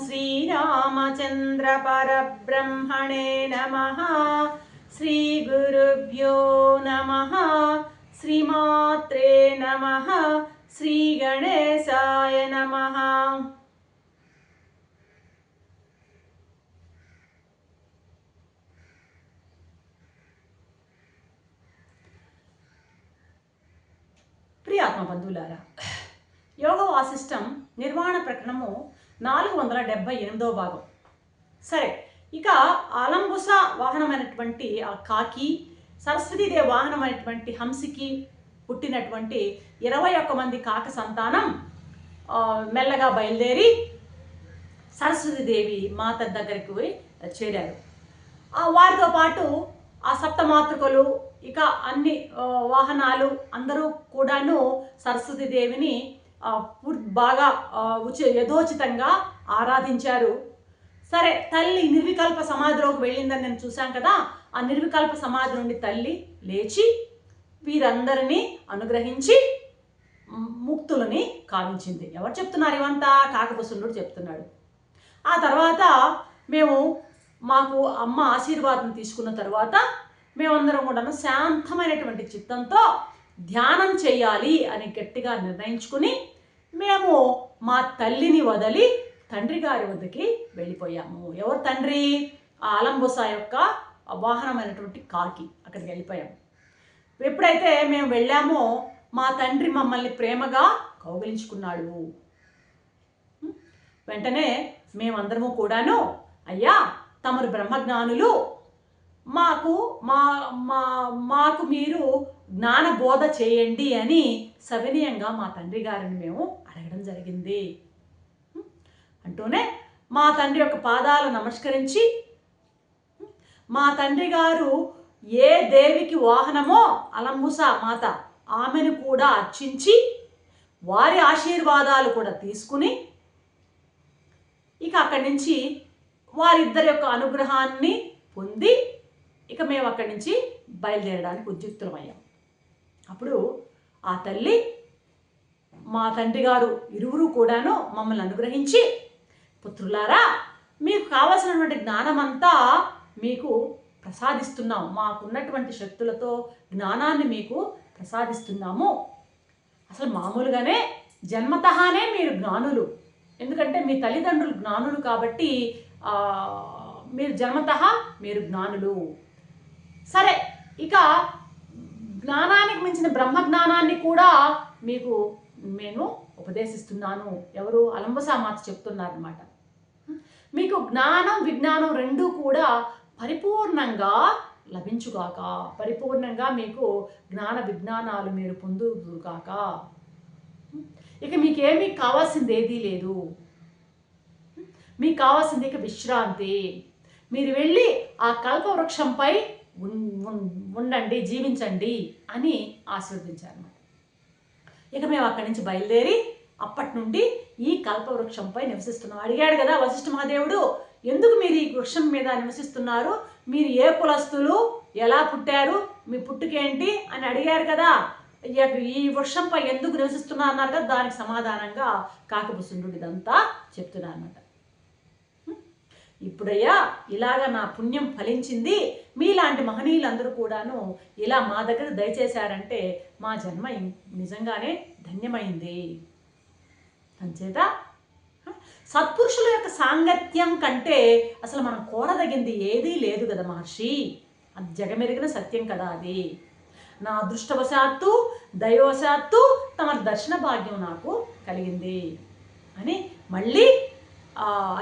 శ్రీరామచంద్ర పరబ్రహ్మణే నమః. శ్రీగురుభ్యో నమః. శ్రీమాత్రే నమః. శ్రీగణేశాయ నమః. ప్రియాత్మ బంధువులారా, యోగ వాసిష్టం నిర్వాణ ప్రకరణము 478వ భాగం. సరే, ఇక అలంబుస వాహనమైనటువంటి ఆ కాకి, సరస్వతీదేవి వాహనమైనటువంటి హంసికి పుట్టినటువంటి 21 మంది కాక సంతానం మెల్లగా బయలుదేరి సరస్వతీదేవి మాత దగ్గరికి పోయి చేరారు. వారితో పాటు ఆ సప్తమాతృకలు, ఇక అన్ని వాహనాలు అందరూ కూడాను సరస్వతీదేవిని బాగా యథోచితంగా ఆరాధించారు. సరే, తల్లి నిర్వికల్ప సమాధిలోకి వెళ్ళిందని నేను చూశాం కదా. ఆ నిర్వికల్ప సమాధి నుండి తల్లి లేచి వీరందరినీ అనుగ్రహించి ముక్తులని కావించింది. ఎవరు చెప్తున్నారు ఇవంతా? కాకభుసుండు చెప్తున్నాడు. ఆ తర్వాత మాకు అమ్మ ఆశీర్వాదం తీసుకున్న తర్వాత మేమందరం కూడా శాంతమైనటువంటి చిత్తంతో ధ్యానం చేయాలి అని గట్టిగా నిర్ణయించుకుని మేము మా తల్లిని వదిలి తండ్రి గారి వద్దకి వెళ్ళిపోయాము. ఎవరు తండ్రి? ఆ అలంబుస యొక్క వాహనమైనటువంటి కాకి. అక్కడికి వెళ్ళిపోయాము. ఎప్పుడైతే మేము వెళ్ళామో మా తండ్రి మమ్మల్ని ప్రేమగా కౌగిలించుకున్నాడు. వెంటనే మేమందరము కూడాను, అయ్యా తమరు బ్రహ్మజ్ఞానులు, మాకు మీరు జ్ఞాన బోధ చేయండి అని సవినయంగా మా తండ్రి గారిని మేము అడగడం జరిగింది. అంటూనే మా తండ్రి యొక్క పాదాలు నమస్కరించి, మా తండ్రి గారు ఏ దేవికి వాహనమో అలంబుస మాత, ఆమెను కూడా అర్చించి వారి ఆశీర్వాదాలు కూడా తీసుకుని ఇక అక్కడి నుంచి వారిద్దరి యొక్క అనుగ్రహాన్ని పొంది ఇక మేము అక్కడి నుంచి బయలుదేరడానికి ఉద్యుక్తులమయ్యాం. అప్పుడు ఆ తల్లి, మా తండ్రి గారు ఇరువురు కూడాను మమ్మల్ని అనుగ్రహించి, పుత్రులారా మీకు కావలసినటువంటి జ్ఞానమంతా మీకు ప్రసాదిస్తున్నాము, మాకున్నటువంటి శక్తులతో జ్ఞానాన్ని మీకు ప్రసాదిస్తున్నాము. అసలు మామూలుగానే జన్మతహానే మీరు జ్ఞానులు, ఎందుకంటే మీ తల్లిదండ్రులు జ్ఞానులు కాబట్టి మీరు జన్మతః మీరు జ్ఞానులు. సరే, ఇక జ్ఞానానికి మించిన బ్రహ్మజ్ఞానాన్ని కూడా మీకు నేను ఉపదేశిస్తున్నాను. ఎవరు? అలంబుస మాత చెప్తున్నారన్నమాట. మీకు జ్ఞానం విజ్ఞానం రెండూ కూడా పరిపూర్ణంగా లభించుగాక, పరిపూర్ణంగా మీకు జ్ఞాన విజ్ఞానాలు మీరు పొందుదుగాక. ఇక మీకేమీ కావాల్సింది ఏదీ లేదు. మీకు కావాల్సింది ఇక విశ్రాంతి. మీరు వెళ్ళి ఆ కల్పవృక్షంపై ఉండండి, జీవించండి అని ఆశీర్వదించారన్నమాట. ఇక మేము అక్కడి నుంచి బయలుదేరి అప్పటి నుండి ఈ కల్పవృక్షంపై నివసిస్తున్నాం. అడిగాడు కదా వశిష్ఠ మహాదేవుడు, ఎందుకు మీరు ఈ వృక్షం మీద నివసిస్తున్నారు? మీరు ఏ కులస్తులు, ఎలా పుట్టారు, మీ పుట్టుకేంటి అని అడిగారు కదా. ఈ వృక్షంపై ఎందుకు నివసిస్తున్నారు అన్నారు కదా. దానికి సమాధానంగా కాకభుసుండు ఇదంతా చెప్తున్నారు అన్నమాట. ఇప్పుడయ్యా ఇలాగ నా పుణ్యం ఫలించింది, మీలాంటి మహనీయులందరూ కూడాను ఇలా మా దగ్గర దయచేశారంటే మా జన్మ నిజంగానే ధన్యమైంది. అంచేత సత్పురుషుల యొక్క సాంగత్యం కంటే అసలు మనం కోరదగింది ఏదీ లేదు కదా మహర్షి. అది జగమెరిగిన సత్యం కదా. అది నా అదృష్టవశాత్తు దైవవశాత్తు తమ దర్శన భాగ్యం నాకు కలిగింది అని మళ్ళీ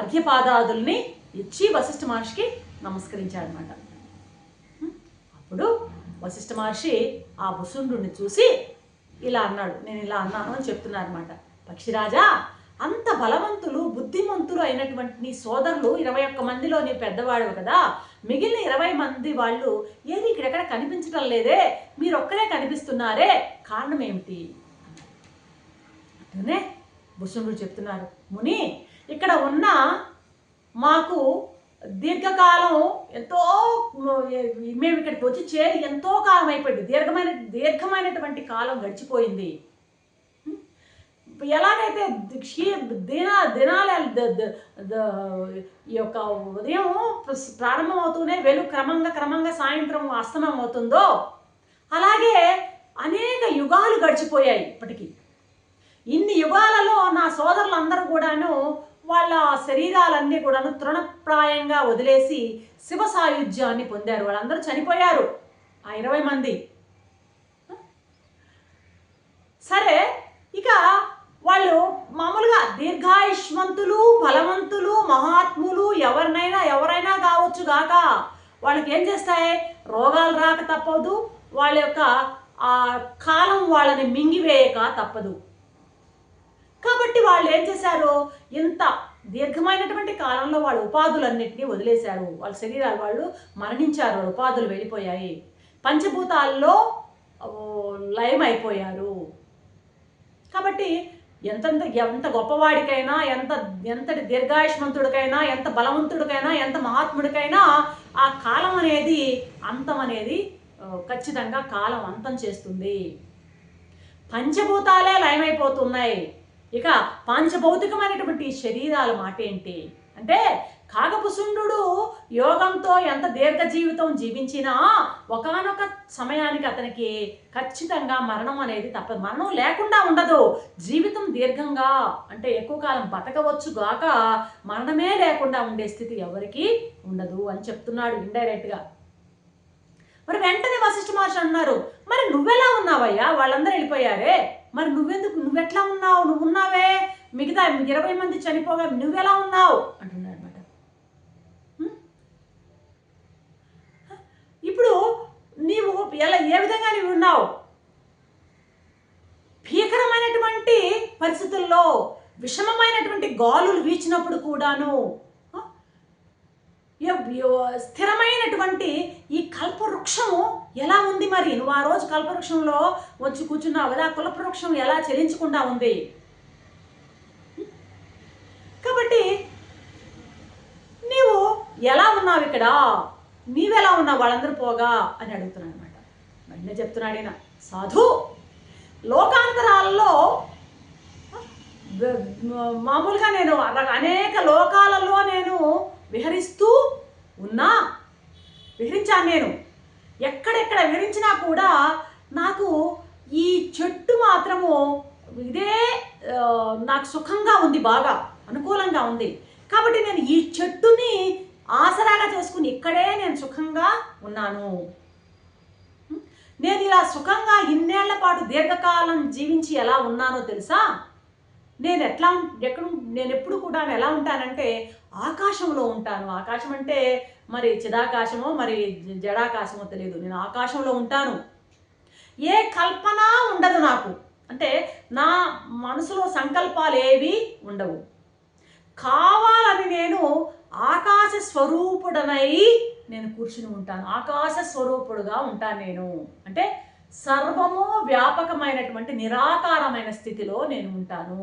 అర్ఘ్యపాదాదుల్ని ఇచ్చి వశిష్ఠ మహర్షికి నమస్కరించాడనమాట. అప్పుడు వశిష్ఠ మహర్షి ఆ భుసుండుని చూసి ఇలా అన్నాడు, నేను ఇలా అన్నాను అని చెప్తున్నాను అనమాట. పక్షిరాజా, అంత బలవంతులు బుద్ధిమంతులు అయినటువంటి నీ సోదరులు 21 మందిలో నీ పెద్దవాడు కదా, మిగిలిన 20 మంది వాళ్ళు ఏది ఇక్కడెక్కడ కనిపించడం లేదే, మీరొక్కరే కనిపిస్తున్నారే, కారణం ఏమిటి? అంటూనే భుసుండు చెప్తున్నారు, ముని ఇక్కడ ఉన్న మాకు దీర్ఘకాలం ఎంతో, మేము ఇక్కడికి వచ్చి చేరి ఎంతో కాలం అయిపోయింది, దీర్ఘమైనటువంటి కాలం గడిచిపోయింది. ఎలాగైతే దినాల ఈ యొక్క ఉదయం ప్రారంభం అవుతూనే క్రమంగా సాయంత్రం అస్తమం అవుతుందో అలాగే అనేక యుగాలు గడిచిపోయాయి. ఇప్పటికీ ఇన్ని యుగాలలో నా సోదరులందరూ కూడాను వాళ్ళ శరీరాలన్నీ కూడాను తృణప్రాయంగా వదిలేసి శివ సాయుధ్యాన్ని పొందారు. వాళ్ళందరూ చనిపోయారు, ఆ 20 మంది. సరే, ఇక వాళ్ళు మామూలుగా దీర్ఘాయుష్మంతులు, బలవంతులు, మహాత్ములు ఎవరైనా కావచ్చు గాక, వాళ్ళకి ఏం చేస్తాయి, రోగాలు రాక తప్పదు, వాళ్ళ యొక్క ఆ కాలం వాళ్ళని మింగివేయక తప్పదు. కాబట్టి వాళ్ళు ఏం చేశారు, ఇంత దీర్ఘమైనటువంటి కాలంలో వాళ్ళ ఉపాధులన్నింటినీ వదిలేశారు. వాళ్ళ శరీరాలు వాళ్ళు మరణించారు, వాళ్ళ ఉపాధులు వెళ్ళిపోయాయి, పంచభూతాల్లో లయమైపోయారు. కాబట్టి ఎంత గొప్పవాడికైనా, ఎంతటి దీర్ఘాయుష్మంతుడికైనా, ఎంత బలవంతుడికైనా, ఎంత మహాత్ముడికైనా ఆ కాలం అనేది, అంతం అనేది ఖచ్చితంగా కాలం అంతం చేస్తుంది. పంచభూతాలే లయమైపోతున్నాయి. ఇక పంచభౌతికమైనటువంటి శరీరాల మాట ఏంటి అంటే, కాకపుసుండు యోగంతో ఎంత దీర్ఘ జీవితం జీవించినా ఒకానొక సమయానికి అతనికి ఖచ్చితంగా మరణం అనేది తప్పదు. మరణం లేకుండా ఉండదు. జీవితం దీర్ఘంగా అంటే ఎక్కువ కాలం బతకవచ్చు గాక మరణమే లేకుండా ఉండే స్థితి ఎవరికీ ఉండదు అని చెప్తున్నాడు ఇండైరెక్ట్గా. మరి వెంటనే వశిష్ఠ మహర్షి అన్నారు, మరి నువ్వెలా ఉన్నావయ్యా, వాళ్ళందరూ వెళ్ళిపోయారే, మరి నువ్వెట్లా ఉన్నావు, నువ్వు ఉన్నావే, మిగతా 20 మంది చనిపోగా నువ్వెలా ఉన్నావు అంటున్నాడు అనమాట. ఇప్పుడు నీవు ఏ విధంగా నీవు ఉన్నావు, భీకరమైనటువంటి పరిస్థితుల్లో విషమమైనటువంటి గాలులు వీచినప్పుడు కూడాను స్థిరమైనటువంటి ఈ కల్పవృక్షము ఎలా ఉంది, మరి నువ్వు ఆ రోజు కల్పవృక్షంలో వచ్చి కూర్చున్నావు కదా, కల్పవృక్షం ఎలా చలించకుండా ఉంది. కాబట్టి నీవు ఎలా ఉన్నావు, ఇక్కడ నీవెలా ఉన్నావు వాళ్ళందరూ పోగా అని అడుగుతున్నాడు అనమాట. వెంటనే చెప్తున్నాడు ఈయన, సాధు, లోకాంతరాలలో మామూలుగా నేను అనేక లోకాలలో నేను విహరించాను. నేను ఎక్కడెక్కడ విహరించినా కూడా నాకు ఈ చెట్టు మాత్రము ఇదే నాకు సుఖంగా ఉంది, బాగా అనుకూలంగా ఉంది. కాబట్టి నేను ఈ చెట్టుని ఆసరాగా చేసుకుని ఇక్కడే నేను సుఖంగా ఉన్నాను. నేను ఇలా సుఖంగా ఇన్నేళ్ల పాటు దీర్ఘకాలం జీవించి ఎలా ఉన్నానో తెలుసా, నేను ఎప్పుడు కూడా ఎలా ఉంటానంటే ఆకాశంలో ఉంటాను. ఆకాశం అంటే మరి చిదాకాశమో మరి జడాకాశమో తెలియదు, నేను ఆకాశంలో ఉంటాను. ఏ కల్పన ఉండదు నాకు, అంటే నా మనసులో సంకల్పాలు ఏవి ఉండవు. కావాలని నేను ఆకాశ స్వరూపుడనై నేను కూర్చుని ఉంటాను, ఆకాశ స్వరూపుడుగా ఉంటాను. నేను అంటే సర్వము వ్యాపకమైనటువంటి నిరాకారమైన స్థితిలో నేను ఉంటాను.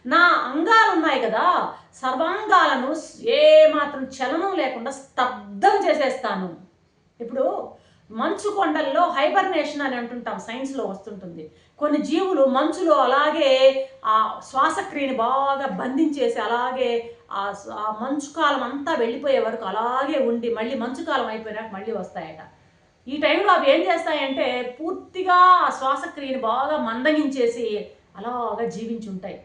నా అంగాలు ఉన్నాయి కదా, సర్వాంగాలను ఏమాత్రం చలనం లేకుండా స్తబ్దం చేసేస్తాను. ఇప్పుడు మంచు కొండల్లో హైబర్నేషన్ అని అంటుంటాం, సైన్స్లో వస్తుంటుంది. కొన్ని జీవులు మంచులో అలాగే ఆ శ్వాసక్రియని బాగా బంధించేసి అలాగే ఆ మంచు కాలం అంతా వెళ్ళిపోయే వరకు అలాగే ఉండి మళ్ళీ మంచు కాలం అయిపోయినాక మళ్ళీ వస్తాయట. ఈ టైంలో అవి ఏం చేస్తాయంటే పూర్తిగా ఆ శ్వాసక్రియని బాగా మందగించేసి అలాగా జీవించి ఉంటాయి.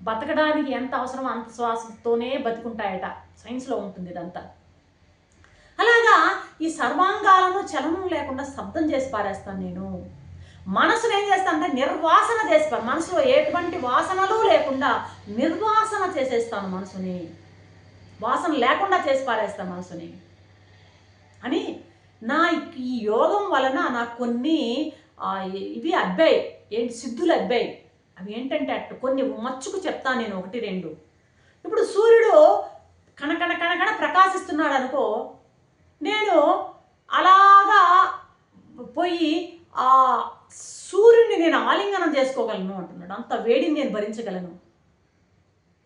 బతకడానికి ఎంత అవసరమో అంత శ్వాసతోనే బతుకుంటాయట, సైన్స్లో ఉంటుంది ఇదంతా. అలాగా ఈ సర్వాంగాలను చలనం లేకుండా శబ్దం చేసి పారేస్తాను నేను. మనసును ఏం చేస్తానంటే నిర్వాసన చేస్తాను, మనసులో ఎటువంటి వాసనలు లేకుండా నిర్వాసన చేసేస్తాను మనసుని, వాసన లేకుండా చేసి పారేస్తాను మనసుని అని. నా ఈ యోగం వలన నాకు కొన్ని ఇవి అబ్బాయి సిద్ధులు అబ్బాయి. అవి ఏంటంటే కొన్ని మచ్చుకు చెప్తాను నేను, 1, 2. ఇప్పుడు సూర్యుడు కణకణ ప్రకాశిస్తున్నాడు అనుకో, నేను అలాగా పోయి ఆ సూర్యుడిని నేను ఆలింగనం చేసుకోగలను అంటున్నాడు. అంత వేడిని నేను భరించగలను.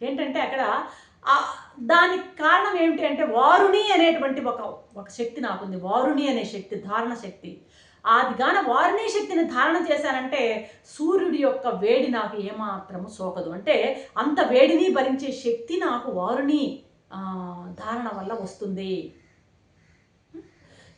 ఏంటంటే అక్కడ దానికి కారణం ఏమిటి అంటే వారుణి అనేటువంటి ఒక శక్తి నాకుంది. వారుణి అనే శక్తి, ధారణ శక్తి. అది గాన వారుణి శక్తిని ధారణ చేశానంటే సూర్యుడి యొక్క వేడి నాకు ఏమాత్రము సోకదు. అంటే అంత వేడిని భరించే శక్తి నాకు వారుణి ధారణ వల్ల వస్తుంది.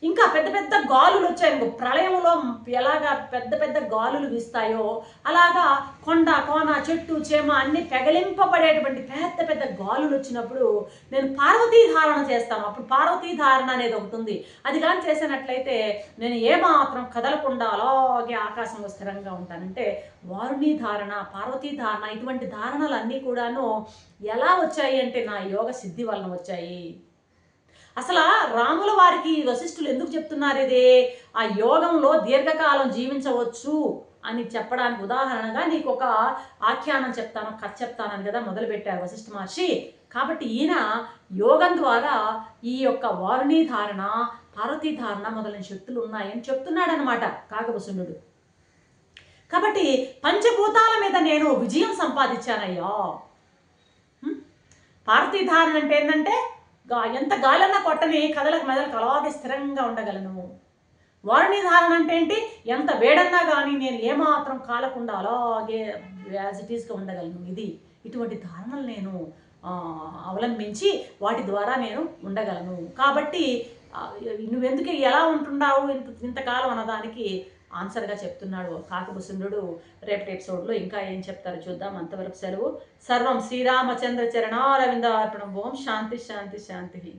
ఇంకా పెద్ద పెద్ద గాలులు వచ్చాయనుకో, ప్రళయంలో ఎలాగా పెద్ద పెద్ద గాలులు వీస్తాయో అలాగా కొండ కోన చెట్టు చేమ అన్ని పెగలింపబడేటువంటి పెద్ద పెద్ద గాలులు వచ్చినప్పుడు నేను పార్వతీ ధారణ చేస్తాను. అప్పుడు పార్వతీ ధారణ అనేది ఒకటి ఉంది. అది కానీ చేసినట్లయితే నేను ఏమాత్రం కదలకుండా అలాగే ఆకాశంలో స్థిరంగా ఉంటానంటే వారుణి ధారణ, పార్వతీ ధారణ, ఇటువంటి ధారణలన్నీ కూడాను ఎలా వచ్చాయి అంటే నా యోగ సిద్ధి వలన వచ్చాయి. అసలు రాముల వారికి వశిష్ఠులు ఎందుకు చెప్తున్నారు ఇది? ఆ యోగంలో దీర్ఘకాలం జీవించవచ్చు అని చెప్పడానికి ఉదాహరణగా నీకు ఒక ఆఖ్యానం చెప్తాను, కథ చెప్తానని కదా మొదలుపెట్టారు వశిష్ఠ మహర్షి. కాబట్టి ఈయన యోగం ద్వారా ఈ యొక్క వారుణి ధారణ, పార్వతీ ధారణ మొదలైన శక్తులు ఉన్నాయని చెప్తున్నాడనమాట కాకభూషణుడు. కాబట్టి పంచభూతాల మీద నేను విజయం సంపాదించానయ్యా. పార్వతీ ధారణ అంటే ఏంటంటే ఎంత గాలన్నా కొట్టని కథలకు మెదలకు అలాగే స్థిరంగా ఉండగలను. వారుణి ధారణ అంటే ఏంటి? ఎంత వేడన్నా కానీ నేను ఏమాత్రం కాలకుండా అలాగే యాజ్ ఇట్ ఈస్గా ఉండగలను. ఇటువంటి ధారణలు నేను అవలంబించి వాటి ద్వారా నేను ఉండగలను. కాబట్టి నువ్వెందుకు ఎలా ఉంటున్నావు ఇంతకాలం అన్నదానికి ఆన్సర్గా చెప్తున్నాడు కాకభూషణుడు. రేపటి ఎపిసోడ్లో ఇంకా ఏం చెప్తారో చూద్దాం. అంతవరకు సెలవు. సర్వం శ్రీరామచంద్ర చరణారవిందార్పణం. ఓం శాంతి శాంతి శాంతి.